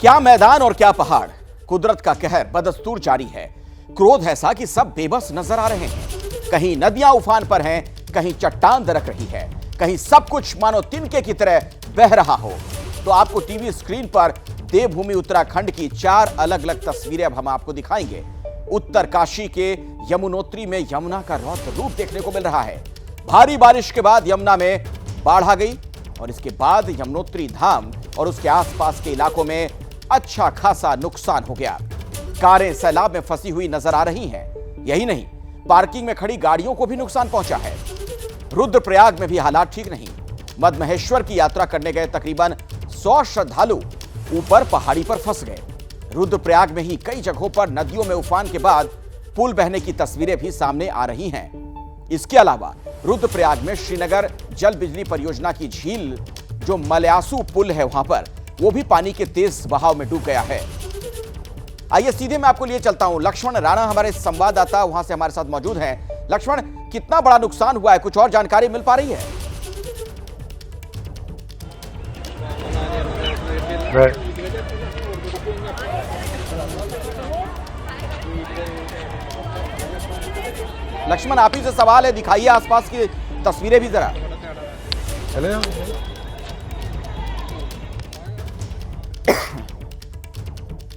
क्या मैदान और क्या पहाड़, कुदरत का कहर बदस्तूर जारी है। क्रोध ऐसा कि सब बेबस नजर आ रहे हैं। कहीं नदियां उफान पर हैं, कहीं चट्टान दरक रही है, कहीं सब कुछ मानो तिनके की तरह बह रहा हो। तो आपको टीवी स्क्रीन पर देवभूमि उत्तराखंड की 4 अलग अलग तस्वीरें अब हम आपको दिखाएंगे। उत्तरकाशी के यमुनोत्री में यमुना का रौद्र रूप देखने को मिल रहा है। भारी बारिश के बाद यमुना में बाढ़ आ गई और इसके बाद यमुनोत्री धाम और उसके आसपास के इलाकों में अच्छा खासा नुकसान हो गया। कारें सैलाब में फंसी हुई नजर आ रही हैं। यही नहीं, पार्किंग में खड़ी गाड़ियों को भी नुकसान पहुंचा है। रुद्रप्रयाग में भी हालात ठीक नहीं। मद्महेश्वर की यात्रा करने गए तकरीबन 100 श्रद्धालु ऊपर पहाड़ी पर फंस गए। रुद्रप्रयाग में ही कई जगहों पर नदियों में उफान के बाद पुल बहने की तस्वीरें भी सामने आ रही हैं। इसके अलावा रुद्रप्रयाग में श्रीनगर जल बिजली परियोजना की झील जो मलयासू पुल है वहां पर वो भी पानी के तेज बहाव में डूब गया है। आइए सीधे मैं आपको लिए चलता हूं। लक्ष्मण राणा हमारे संवाददाता वहां से हमारे साथ मौजूद हैं। लक्ष्मण, कितना बड़ा नुकसान हुआ है, कुछ और जानकारी मिल पा रही है? लक्ष्मण, आप ही से सवाल है, दिखाइए आसपास की तस्वीरें भी जरा।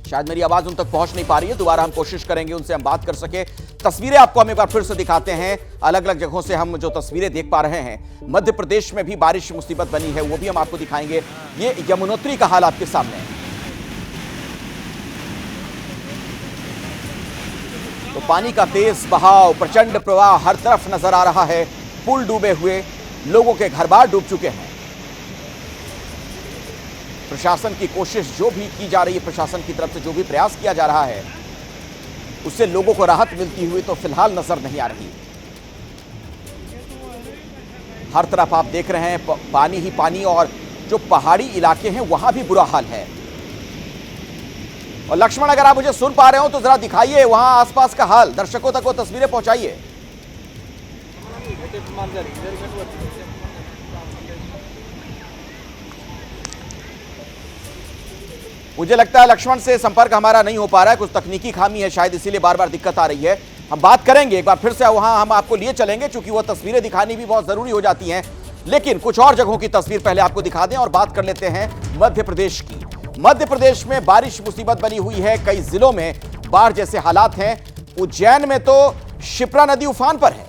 शायद मेरी आवाज उन तक पहुंच नहीं पा रही है, दोबारा हम कोशिश करेंगे उनसे हम बात कर सके। तस्वीरें आपको हम एक बार फिर से दिखाते हैं। अलग अलग जगहों से हम जो तस्वीरें देख पा रहे हैं, मध्य प्रदेश में भी बारिश मुसीबत बनी है, वो भी हम आपको दिखाएंगे। ये यमुनोत्री का हाल आपके सामने है। तो पानी का तेज बहाव, प्रचंड प्रवाह हर तरफ नजर आ रहा है। पुल डूबे हुए, लोगों के घर बार डूब चुके हैं। प्रशासन की कोशिश जो भी की जा रही है, प्रशासन की तरफ से जो भी प्रयास किया जा रहा है, उससे लोगों को राहत मिलती हुई तो फिलहाल नजर नहीं आ रही। हर तरफ आप देख रहे हैं पानी ही पानी, और जो पहाड़ी इलाके हैं वहां भी बुरा हाल है। और लक्ष्मण, अगर आप मुझे सुन पा रहे हो तो जरा दिखाइए वहां आसपास का हाल, दर्शकों तक वो तस्वीरें पहुंचाइए। मुझे लगता है लक्ष्मण से संपर्क हमारा नहीं हो पा रहा है, कुछ तकनीकी खामी है शायद, इसीलिए बार बार दिक्कत आ रही है। हम बात करेंगे एक बार फिर से, वहां हम आपको लिए चलेंगे, क्योंकि वो तस्वीरें दिखानी भी बहुत जरूरी हो जाती हैं। लेकिन कुछ और जगहों की तस्वीर पहले आपको दिखा दें और बात कर लेते हैं मध्य प्रदेश की। मध्य प्रदेश में बारिश मुसीबत बनी हुई है। कई जिलों में बाढ़ जैसे हालात हैं। उज्जैन में तो शिप्रा नदी उफान पर है।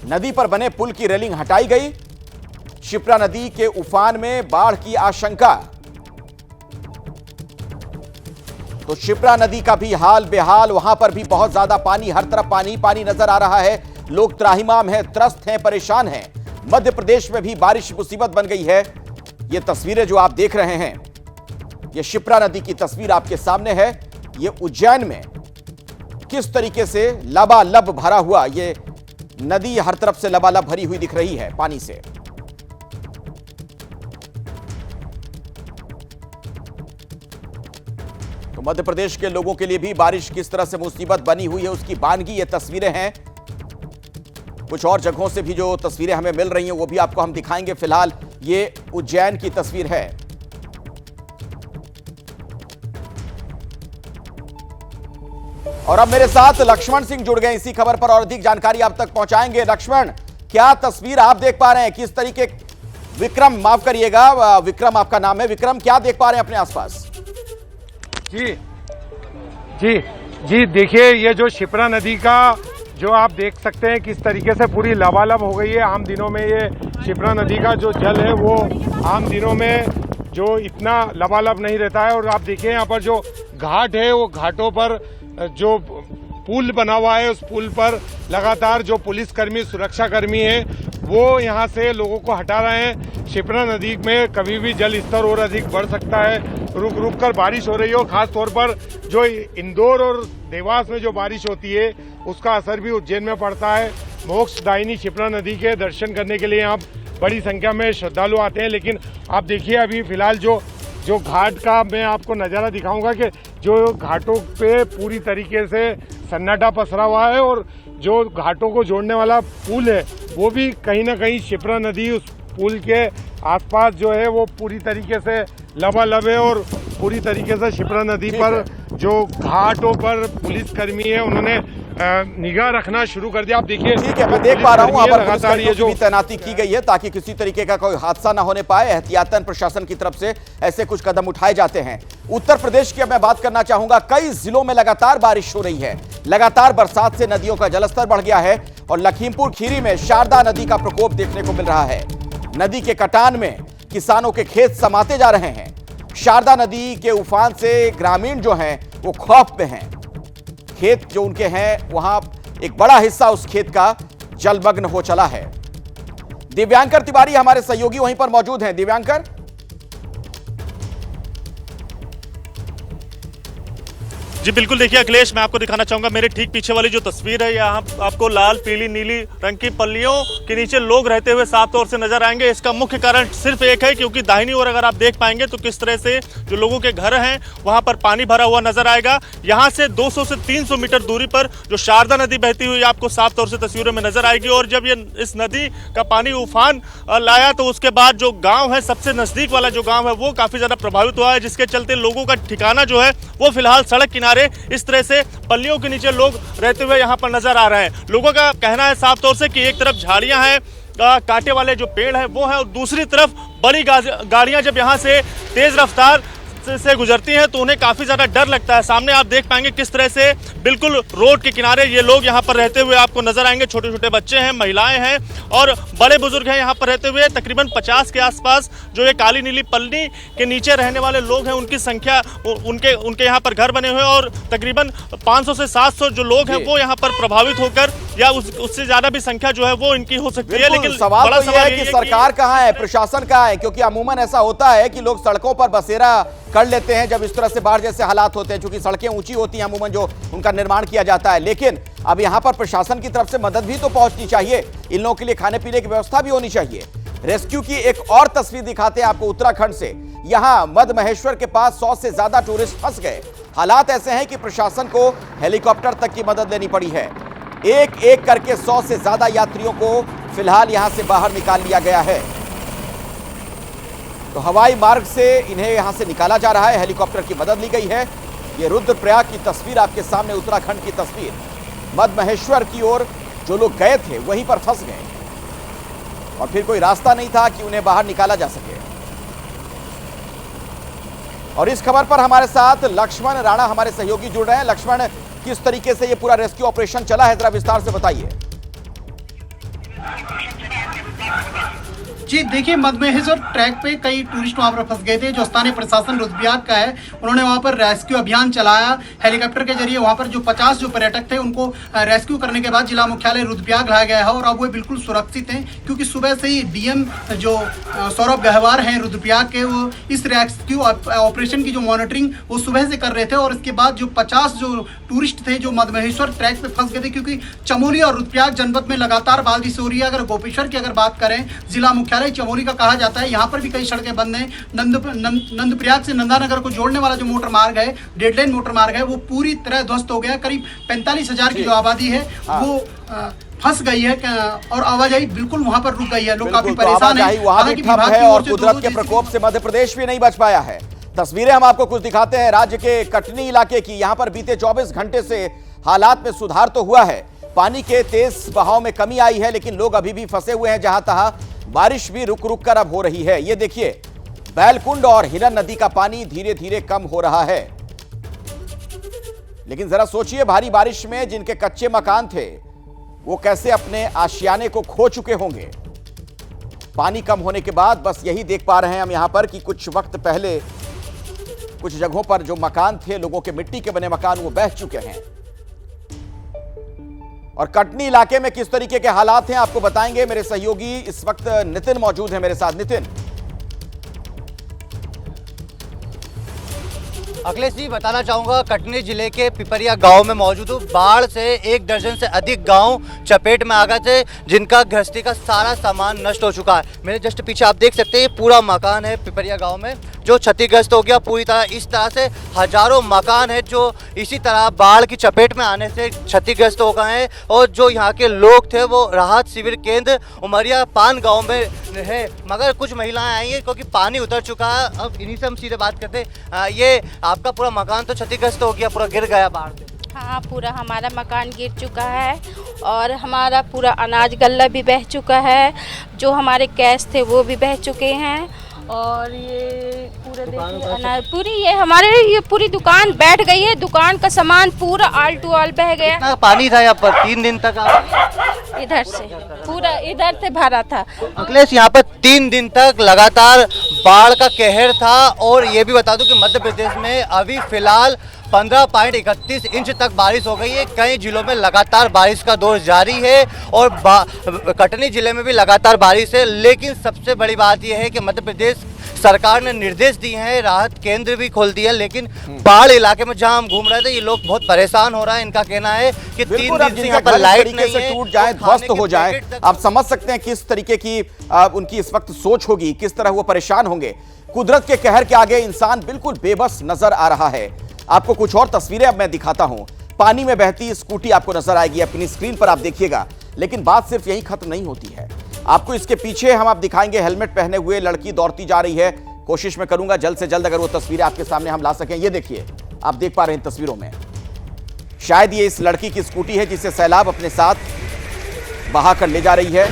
नदी पर बने पुल की रेलिंग हटाई गई। शिप्रा नदी के उफान में बाढ़ की आशंका। तो शिप्रा नदी का भी हाल बेहाल, वहां पर भी बहुत ज्यादा पानी, हर तरफ पानी पानी नजर आ रहा है। लोग त्राहिमाम हैं, त्रस्त हैं, परेशान हैं। मध्य प्रदेश में भी बारिश मुसीबत बन गई है। ये तस्वीरें जो आप देख रहे हैं, ये शिप्रा नदी की तस्वीर आपके सामने है। ये उज्जैन में किस तरीके से लबालब भरा हुआ, ये नदी हर तरफ से लबालब भरी हुई दिख रही है पानी से। तो मध्य प्रदेश के लोगों के लिए भी बारिश किस तरह से मुसीबत बनी हुई है, उसकी बानगी ये तस्वीरें हैं। कुछ और जगहों से भी जो तस्वीरें हमें मिल रही हैं वो भी आपको हम दिखाएंगे। फिलहाल ये उज्जैन की तस्वीर है। और अब मेरे साथ लक्ष्मण सिंह जुड़ गए इसी खबर पर और अधिक जानकारी आप तक पहुंचाएंगे। लक्ष्मण, क्या तस्वीर आप देख पा रहे हैं, किस तरीके? विक्रम, माफ करिएगा, विक्रम आपका नाम है। विक्रम, क्या देख पा रहे हैं अपने आसपास? जी जी जी, देखिए ये जो शिप्रा नदी का जो आप देख सकते हैं किस तरीके से पूरी लबालब हो गई है। आम दिनों में ये शिप्रा नदी का जो जल है वो आम दिनों में जो इतना लबालब नहीं रहता है। और आप देखिए यहाँ पर जो घाट है, वो घाटों पर जो पुल बना हुआ है, उस पुल पर लगातार जो पुलिसकर्मी, सुरक्षाकर्मी हैं वो यहाँ से लोगों को हटा रहे हैं। शिप्रा नदी में कभी भी जल स्तर और अधिक बढ़ सकता है। रुक रुक कर बारिश हो रही हो, खास तौर पर जो इंदौर और देवास में जो बारिश होती है उसका असर भी उज्जैन में पड़ता है। मोक्षदायिनी शिप्रा नदी के दर्शन करने के लिए यहाँ बड़ी संख्या में श्रद्धालु आते हैं। लेकिन आप देखिए अभी फिलहाल जो घाट का मैं आपको नज़ारा दिखाऊंगा कि जो घाटों पे पूरी तरीके से सन्नाटा पसरा हुआ है और जो घाटों को जोड़ने वाला पुल है वो भी कहीं ना कहीं शिप्रा नदी उस पुल के आसपास जो है वो पूरी तरीके से लबालब है और पूरी तरीके से शिप्रा नदी पर जो घाटों पर पुलिस कर्मी है उन्होंने निगाह रखना शुरू कर दिया। आप देखिए, ठीक है, मैं देख पा रहा हूं वहां पर लगातार ये जो तैनाती की गई है ताकि किसी तरीके का कोई हादसा ना होने पाए। एहतियातन प्रशासन की तरफ से ऐसे कुछ कदम उठाए जाते हैं। उत्तर प्रदेश की अब मैं बात करना चाहूंगा। कई जिलों में लगातार बारिश हो रही है, लगातार बरसात से नदियों का जलस्तर बढ़ गया है और लखीमपुर खीरी में शारदा नदी का प्रकोप देखने को मिल रहा है। नदी के कटान में किसानों के खेत समाते जा रहे हैं। शारदा नदी के उफान से ग्रामीण जो हैं वो खौफ में हैं। खेत जो उनके हैं वहां एक बड़ा हिस्सा उस खेत का जलमग्न हो चला है। दिव्यांकर तिवारी हमारे सहयोगी वहीं पर मौजूद हैं। दिव्यांकर, जी बिल्कुल, देखिए अखिलेश, मैं आपको दिखाना चाहूंगा मेरे ठीक पीछे वाली जो तस्वीर है, यहाँ आपको लाल पीली नीली रंग की पल्लियों के नीचे लोग रहते हुए साफ तौर से नजर आएंगे। इसका मुख्य कारण सिर्फ एक है, क्योंकि दाहिनी ओर अगर आप देख पाएंगे तो किस तरह से जो लोगों के घर हैं वहां पर पानी भरा हुआ नजर आएगा। यहाँ से 200 से 300 मीटर दूरी पर जो शारदा नदी बहती हुई आपको साफ तौर से तस्वीरों में नजर आएगी। और जब ये इस नदी का पानी उफान लाया तो उसके बाद जो गाँव है, सबसे नजदीक वाला जो गाँव है वो काफी ज्यादा प्रभावित हुआ है, जिसके चलते लोगों का ठिकाना जो है वो फिलहाल सड़क किनारे इस तरह से पल्लियों के नीचे लोग रहते हुए यहां पर नजर आ रहे हैं। लोगों का कहना है साफ तौर से कि एक तरफ झाड़ियां हैं, कांटे वाले जो पेड़ हैं वो हैं, और दूसरी तरफ बड़ी गाड़ियां जब यहां से तेज रफ्तार से गुजरती हैं तो उन्हें काफी ज्यादा डर लगता है। सामने आप देख पाएंगे किस तरह से बिल्कुल रोड के किनारे ये लोग यहाँ पर रहते हुए आपको नजर आएंगे। छोटे छोटे बच्चे हैं, महिलाएं हैं और बड़े बुजुर्ग हैं यहाँ पर रहते हुए। तकरीबन 50 के आसपास जो ये काली नीली पल्ली के नीचे रहने वाले लोग हैं उनकी संख्या, उनके यहाँ पर घर बने हुए हैं और तकरीबन 500 से 700 जो लोग हैं वो यहाँ पर प्रभावित होकर या उससे ज्यादा भी संख्या जो है वो इनकी हो सकती है। लेकिन सवाल तो यह है कि सरकार कहाँ है, प्रशासन कहाँ है? क्योंकि अमूमन ऐसा होता है कि लोग सड़कों पर बसेरा कर लेते हैं जब इस तरह से बाढ़ जैसे हालात होते हैं, क्योंकि सड़कें ऊंची होती हैं अमूमन जो उनका निर्माण किया जाता है। लेकिन अब यहां पर प्रशासन की तरफ से मदद भी तो पहुंचनी चाहिए, इन लोगों के लिए खाने पीने की व्यवस्था भी होनी चाहिए। रेस्क्यू की एक और तस्वीर दिखाते हैं आपको उत्तराखंड से। यहां मद महेश्वर के पास 100 से ज्यादा टूरिस्ट फंस गए। हालात ऐसे हैं कि प्रशासन को हेलीकॉप्टर तक की मदद लेनी पड़ी है। एक एक करके 100 से ज्यादा यात्रियों को फिलहाल यहां से बाहर निकाल लिया गया है। तो हवाई मार्ग से इन्हें यहां से निकाला जा रहा है, हेलीकॉप्टर की मदद ली गई है। ये रुद्रप्रयाग की तस्वीर आपके सामने, उत्तराखंड की तस्वीर। मद महेश्वर की ओर जो लोग गए थे वहीं पर फंस गए और फिर कोई रास्ता नहीं था कि उन्हें बाहर निकाला जा सके। और इस खबर पर हमारे साथ लक्ष्मण राणा हमारे सहयोगी जुड़ रहे हैं। लक्ष्मण, किस तरीके से ये पूरा रेस्क्यू ऑपरेशन चला है, जरा विस्तार से बताइए। जी देखिए, मद महेश्वर ट्रैक पे कई टूरिस्ट वहाँ पर फंस गए थे। जो स्थानीय प्रशासन रुद्रप्रयाग का है उन्होंने वहाँ पर रेस्क्यू अभियान चलाया हेलीकॉप्टर के जरिए। वहाँ पर जो 50 जो पर्यटक थे उनको रेस्क्यू करने के बाद जिला मुख्यालय रुद्रप्रयाग लाया गया है और अब वो बिल्कुल सुरक्षित हैं, क्योंकि सुबह से ही डीएम जो सौरभ गहवार हैं रुद्रप्रयाग के, वो इस रेस्क्यू ऑपरेशन की जो मॉनिटरिंग वो सुबह से कर रहे थे। और इसके बाद जो 50 जो टूरिस्ट थे जो मद महेश्वर ट्रैक पे फंस गए थे, क्योंकि चमोली और रुद्रप्रयाग जनपद में लगातार बारिश हो रही है। अगर गोपेश्वर की अगर बात करें, जिला मुख्यालय चमोली का कहा जाता है, यहाँ पर भी कई सड़कें बंद हैं। नंदप्रयाग से नंदानगर को जोड़ने वाला जो मोटर मार्ग है, डेड लाइन मोटर मार्ग है, वो पूरी तरह ध्वस्त हो गया। करीब 45,000 की जो आबादी है वो फंस गई है और आवाजाही बिल्कुल वहां पर रुक गई है। लोग काफी परेशान हैं। हालांकि विभाग है और कुदरत के प्रकोप से मध्य प्रदेश भी नहीं बच पाया है। तस्वीरें हम आपको कुछ दिखाते हैं राज्य के कटनी इलाके की। यहाँ पर बीते 24 घंटे से हालात में सुधार तो हुआ है, पानी के तेज बहाव में कमी आई है, लेकिन लोग अभी भी फंसे हुए हैं जहां तहां। बारिश भी रुक रुक कर अब हो रही है। ये देखिए, बैलकुंड और हिरन नदी का पानी धीरे धीरे कम हो रहा है। लेकिन जरा सोचिए, भारी बारिश में जिनके कच्चे मकान थे वो कैसे अपने आशियाने को खो चुके होंगे। पानी कम होने के बाद बस यही देख पा रहे हैं हम यहां पर कि कुछ वक्त पहले कुछ जगहों पर जो मकान थे, लोगों के मिट्टी के बने मकान, वो बह चुके हैं। और कटनी इलाके में किस तरीके के हालात हैं आपको बताएंगे मेरे सहयोगी इस वक्त नितिन मौजूद है मेरे साथ। नितिन, अखिलेश जी, बताना चाहूँगा कटनी जिले के पिपरिया गांव में मौजूद हूँ। बाढ़ से 1 दर्जन से अधिक गांव चपेट में आ गए थे, जिनका गृहस्थी का सारा सामान नष्ट हो चुका है। मेरे जस्ट पीछे आप देख सकते हैं, ये पूरा मकान है पिपरिया गांव में। जो क्षतिग्रस्त हो गया पूरी तरह। इस तरह से हजारों मकान है जो इसी तरह बाढ़ की चपेट में आने से क्षतिग्रस्त हो गए हैं। और जो यहाँ के लोग थे वो राहत शिविर केंद्र उमरिया पान गांव में है, मगर कुछ महिलाएं आई हैं क्योंकि पानी उतर चुका है। अब इन्हीं से हम सीधे बात करते हैं। ये आपका पूरा मकान तो क्षतिग्रस्त हो गया, पूरा गिर गया बाढ़ से? हाँ, पूरा हमारा मकान गिर चुका है और हमारा पूरा अनाज गल्ला भी बह चुका है, जो हमारे कैश थे वो भी बह चुके हैं। और ये पूरा देखिए अनाज पूरी ये पूरी दुकान बैठ गई है, दुकान का सामान पूरा आल टू आल बह गया। कितना पानी था यहाँ पर 3 दिन तक? इधर से पूरा इधर से भरा था। अखिलेश, यहाँ पर 3 दिन तक लगातार बाढ़ का कहर था। और ये भी बता दूं कि मध्य प्रदेश में अभी फिलहाल 15.31 इंच तक बारिश हो गई है। कई जिलों में लगातार बारिश का दौर जारी है और कटनी जिले में भी लगातार बारिश है। लेकिन सबसे बड़ी बात यह है कि मध्य प्रदेश सरकार ने निर्देश दिए हैं, राहत केंद्र भी खोल दिया, लेकिन बाढ़ इलाके में जहां हम घूम रहे थे ये लोग बहुत परेशान हो रहा है। इनका कहना है कि 3 दिन से यहाँ पर लाइट नहीं है, टूट जाए, ध्वस्त हो जाए। आप समझ सकते हैं किस तरीके की उनकी इस वक्त सोच होगी, किस तरह वो परेशान होंगे। कुदरत के कहर के आगे इंसान बिल्कुल बेबस नजर आ रहा है। आपको कुछ और तस्वीरें अब मैं दिखाता हूं। पानी में बहती स्कूटी आपको नजर आएगी अपनी स्क्रीन पर, आप देखिएगा। लेकिन बात सिर्फ यही खत्म नहीं होती है। आपको इसके पीछे हम आप दिखाएंगे हेलमेट पहने हुए लड़की दौड़ती जा रही है। कोशिश मैं करूंगा जल्द से जल्द अगर वो तस्वीरें आपके सामने हम ला सकें। ये देखिए, आप देख पा रहे हैं तस्वीरों में, शायद ये इस लड़की की स्कूटी है जिसे सैलाब अपने साथ बहा कर ले जा रही है।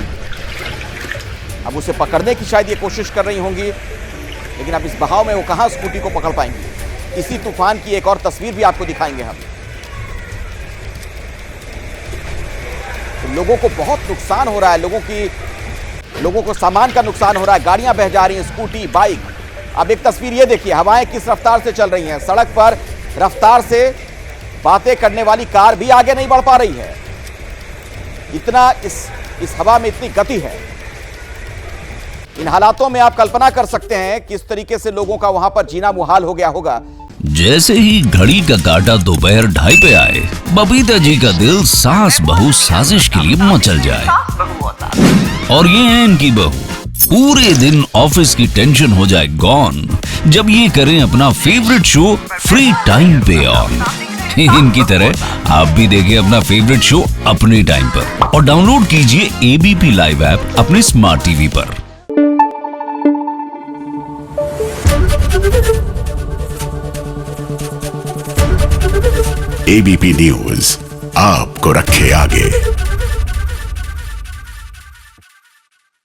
अब उसे पकड़ने की शायद ये कोशिश कर रही होंगी, लेकिन अब इस बहाव में वो कहां स्कूटी को पकड़ पाएंगी। इसी तूफान की एक और तस्वीर भी आपको दिखाएंगे हम। तो लोगों को बहुत नुकसान हो रहा है, लोगों को सामान का नुकसान हो रहा है, गाड़ियां बह जा रही हैं, स्कूटी, बाइक। अब एक तस्वीर ये देखिए, हवाएं किस रफ्तार से चल रही हैं। सड़क पर रफ्तार से बातें करने वाली कार भी आगे नहीं बढ़ पा रही है। इतना इस हवा में इतनी गति है। इन हालातों में आप कल्पना कर सकते हैं किस तरीके से लोगों का वहां पर जीना मुहाल हो गया होगा। जैसे ही घड़ी का काटा दोपहर 2:30 पे आए, बबीता जी का दिल सास बहू साजिश के लिए मचल जाए। और ये है इनकी बहू, पूरे दिन ऑफिस की टेंशन हो जाए गॉन जब ये करें अपना फेवरेट शो फ्री टाइम पे ऑन। इनकी तरह आप भी देखिए अपना फेवरेट शो अपने टाइम पर और डाउनलोड कीजिए एबीपी लाइव ऐप अपने स्मार्ट टीवी पर। एबीपी न्यूज आपको रखे आगे।